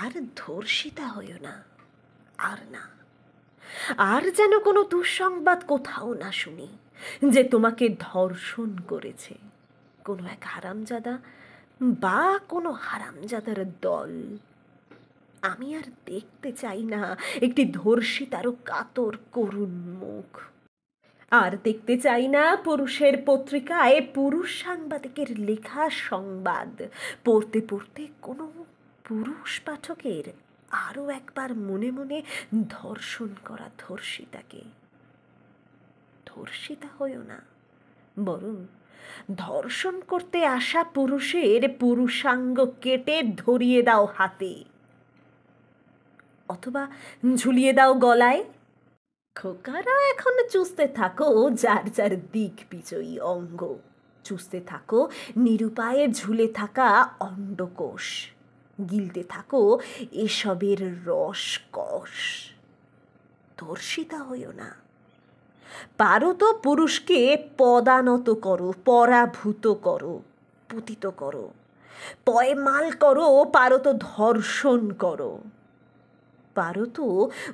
আর ধর্ষিতা হইও না, আর না। আর যেন কোনো দুঃসংবাদ কোথাও না শুনি যে তোমাকে ধর্ষণ করেছে কোনো এক হারামজাদা বা কোনো হারামজাদার দল। আমি আর দেখতে চাই না একটি ধর্ষিতারও কাতর করুণ মুখ। আর দেখতে চাই না পুরুষের পত্রিকায় পুরুষ সাংবাদিকের লেখা সংবাদ পড়তে পড়তে কোনো পুরুষ পাঠকের আরও একবার মনে মনে ধর্ষণ করা ধর্ষিতাকে। ধর্ষিতা হইও না, বরং ধর্ষণ করতে আসা পুরুষের পুরুষাঙ্গ কেটে ধরিয়ে দাও হাতে, অথবা ঝুলিয়ে দাও গলায়। খোকারা এখন চুষতে থাকো যার যার দিক বিজয়ী অঙ্গ, চুষতে থাকো নিরুপায়ে ঝুলে থাকা অন্ডকোষ, গিলতে থাকো এসবের রসকস। ধর্ষিতা হইও না, পারো তো পুরুষকে পদানত করো, পরাভূত করো, পতিত করো, পয়মাল করো, পারো তো ধর্ষণ করো, পারো তো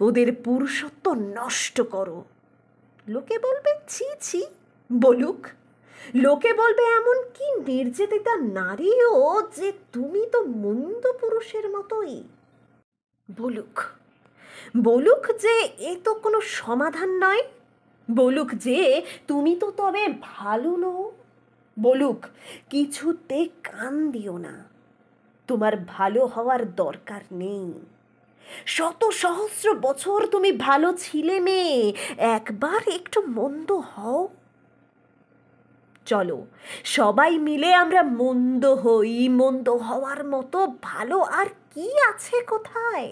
ওদের পুরুষত্ব নষ্ট করো। লোকে বলবে ছি ছি, বলুক। লোকে বলবে এমন কি নির্যাতিতা নারীও যে তুমি তো মন্দ পুরুষের মতোই। বলুক, বলুক যে এ তো কোনো সমাধান নয়। বলুক যে তুমি তো তবে ভালো নও। বলুক কিছুতে কান দিও না, তোমার ভালো হওয়ার দরকার নেই। শত সহস্র বছর তুমি ভালো ছিলে মেয়ে, একবার একটু মন্দ হও। চলো সবাই মিলে আমরা মন্দ হই, মন্দ হওয়ার মতো ভালো আর কি আছে কোথায়।